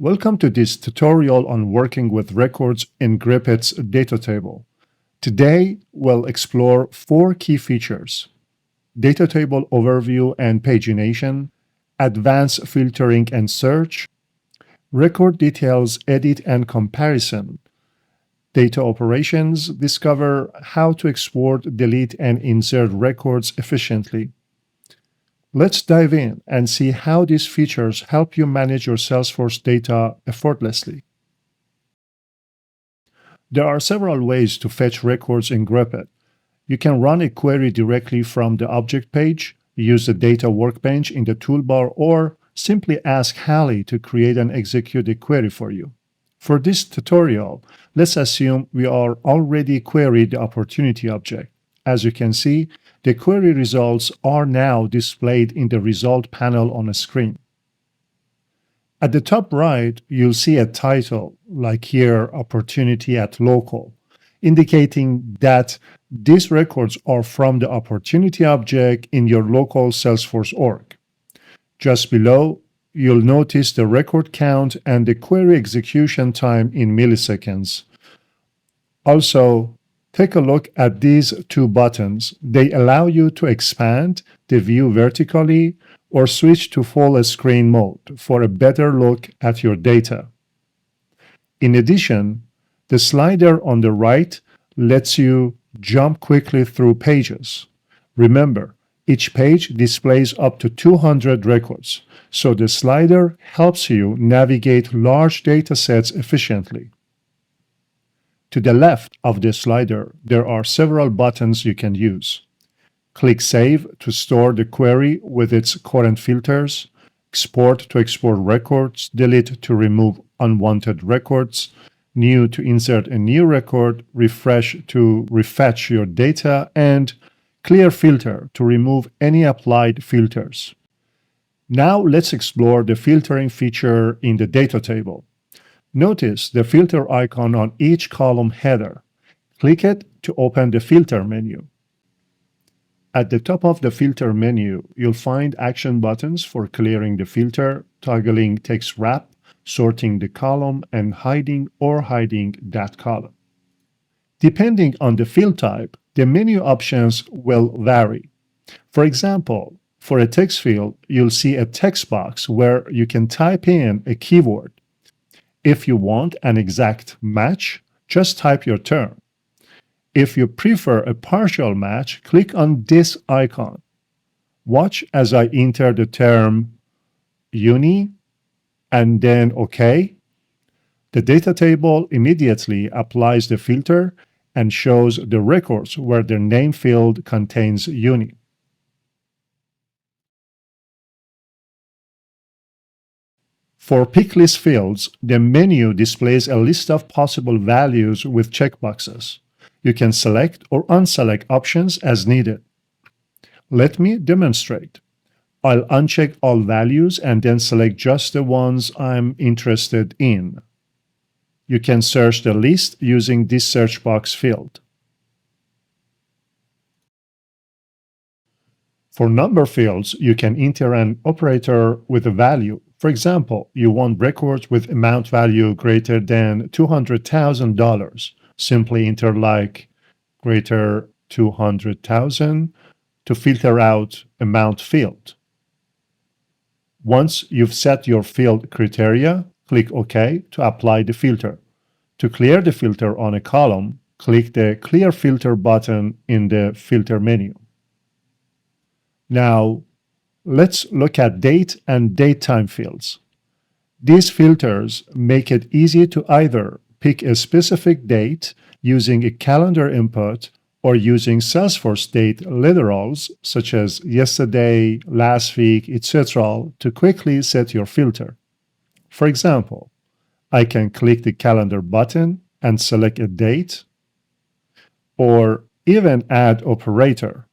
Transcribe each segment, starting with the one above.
Welcome to this tutorial on working with records in Gripet's data table. Today, we'll explore four key features: data table overview and pagination, advanced filtering and search, record details edit and comparison, data operations, discover how to export, delete, and insert records efficiently. Let's dive in and see how these features help you manage your Salesforce data effortlessly. There are several ways to fetch records in Gripet. You can run a query directly from the object page, use the Data Workbench in the toolbar, or simply ask Hallie to create and execute a query for you. For this tutorial, let's assume we are already queried the opportunity object. As you can see, the query results are now displayed in the result panel on a screen. At the top right, you'll see a title, like here, Opportunity at Local, indicating that these records are from the opportunity object in your local Salesforce org. Just below, you'll notice the record count and the query execution time in milliseconds. Also, take a look at these two buttons. They allow you to expand the view vertically or switch to full screen mode for a better look at your data. In addition, the slider on the right lets you jump quickly through pages. Remember, each page displays up to 200 records, so the slider helps you navigate large data sets efficiently. To the left of the slider, there are several buttons you can use. Click Save to store the query with its current filters, Export to export records, Delete to remove unwanted records, New to insert a new record, Refresh to refetch your data, and Clear Filter to remove any applied filters. Now let's explore the filtering feature in the data table. Notice the filter icon on each column header. Click it to open the filter menu. At the top of the filter menu, you'll find action buttons for clearing the filter, toggling text wrap, sorting the column, and hiding or hiding that column. Depending on the field type, the menu options will vary. For example, for a text field, you'll see a text box where you can type in a keyword. If you want an exact match, just type your term. If you prefer a partial match, click on this icon. Watch as I enter the term uni and then OK. The data table immediately applies the filter and shows the records where the name field contains uni. For pick list fields, the menu displays a list of possible values with checkboxes. You can select or unselect options as needed. Let me demonstrate. I'll uncheck all values and then select just the ones I'm interested in. You can search the list using this search box field. For number fields, you can enter an operator with a value. For example, you want records with amount value greater than $200,000. Simply enter like greater 200,000 to filter out amount field. Once you've set your field criteria, click OK to apply the filter. To clear the filter on a column, click the Clear Filter button in the filter menu. Now, let's look at date and date time fields. These filters make it easy to either pick a specific date using a calendar input or using Salesforce date literals such as yesterday, last week, etc. to quickly set your filter. For example, I can click the calendar button and select a date, or even add operator,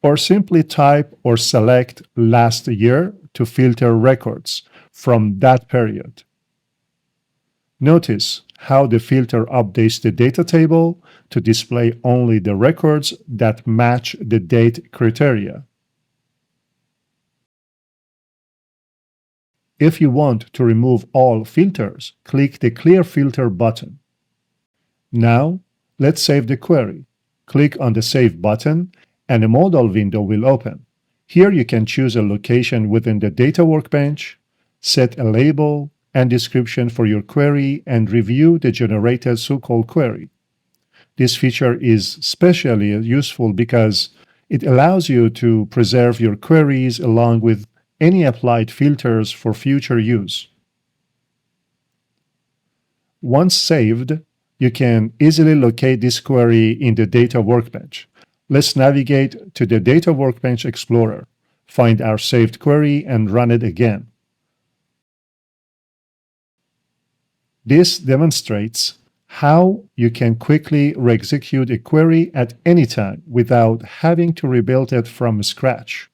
or simply type or select last year to filter records from that period. Notice how the filter updates the data table to display only the records that match the date criteria. If you want to remove all filters, click the Clear Filter button. Now, let's save the query. Click on the Save button, and a modal window will open. Here you can choose a location within the Data Workbench, set a label and description for your query, and review the generated so-called query. This feature is especially useful because it allows you to preserve your queries along with any applied filters for future use. Once saved, you can easily locate this query in the Data Workbench. Let's navigate to the Data Workbench Explorer, find our saved query, and run it again. This demonstrates how you can quickly re-execute a query at any time without having to rebuild it from scratch.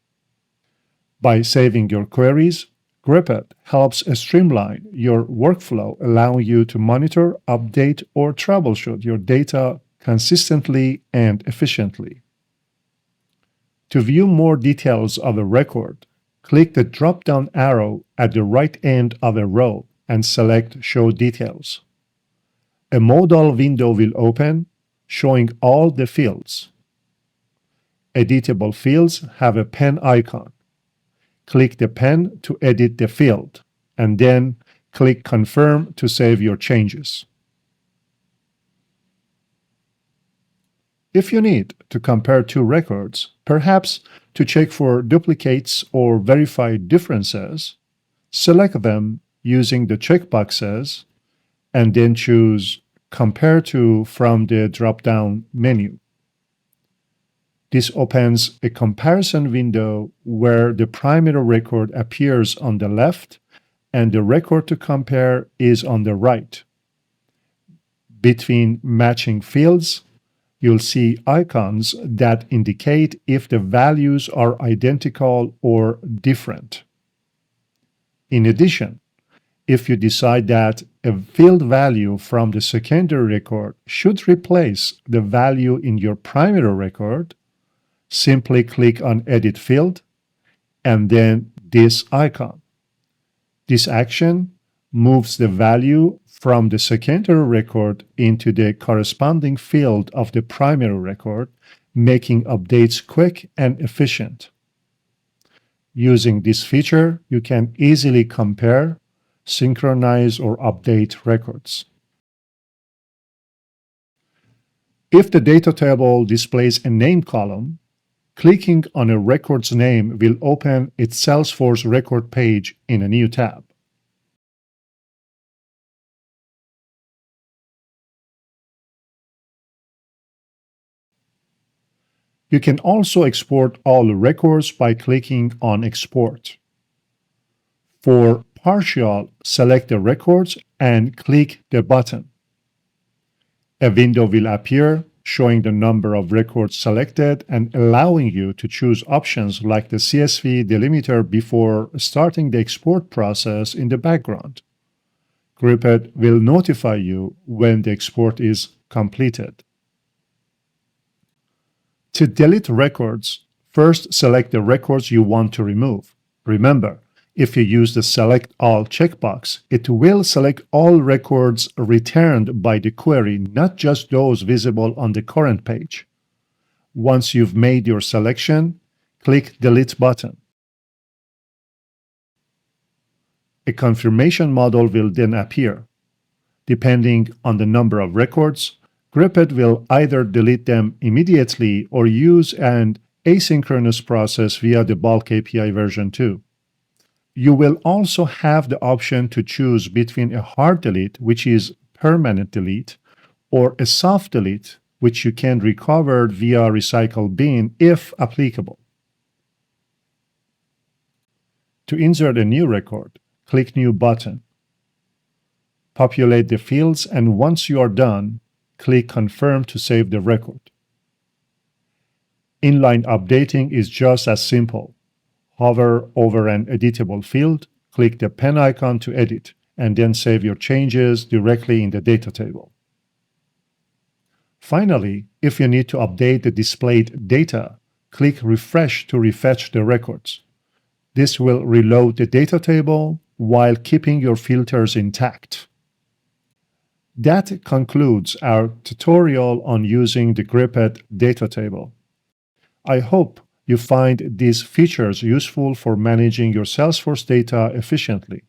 By saving your queries, Gripet helps streamline your workflow, allowing you to monitor, update, or troubleshoot your data consistently and efficiently. To view more details of a record, click the drop-down arrow at the right end of a row and select Show Details. A modal window will open, showing all the fields. Editable fields have a pen icon. Click the pen to edit the field, and then click Confirm to save your changes. If you need to compare two records, perhaps to check for duplicates or verify differences, select them using the checkboxes and then choose Compare to from the drop-down menu. This opens a comparison window where the primary record appears on the left and the record to compare is on the right. Between matching fields, you'll see icons that indicate if the values are identical or different. In addition, if you decide that a field value from the secondary record should replace the value in your primary record, simply click on Edit Field and then this icon. This action moves the value from the secondary record into the corresponding field of the primary record, making updates quick and efficient. Using this feature, you can easily compare, synchronize, or update records. If the data table displays a name column, clicking on a record's name will open its Salesforce record page in a new tab. You can also export all records by clicking on Export. For partial, select the records and click the button. A window will appear showing the number of records selected and allowing you to choose options like the CSV delimiter before starting the export process in the background. Gripet will notify you when the export is completed. To delete records, first select the records you want to remove. Remember, if you use the Select All checkbox, it will select all records returned by the query, not just those visible on the current page. Once you've made your selection, click Delete button. A confirmation model will then appear. Depending on the number of records, Gripet will either delete them immediately or use an asynchronous process via the bulk API version 2. You will also have the option to choose between a hard delete, which is permanent delete, or a soft delete, which you can recover via recycle bin if applicable. To insert a new record, click New button. Populate the fields, and once you are done, click Confirm to save the record. Inline updating is just as simple. Hover over an editable field, click the pen icon to edit, and then save your changes directly in the data table. Finally, if you need to update the displayed data, click Refresh to refetch the records. This will reload the data table, while keeping your filters intact. That concludes our tutorial on using the Gripet data table. I hope you find these features useful for managing your Salesforce data efficiently.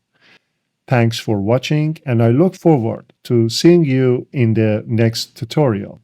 Thanks for watching, and I look forward to seeing you in the next tutorial.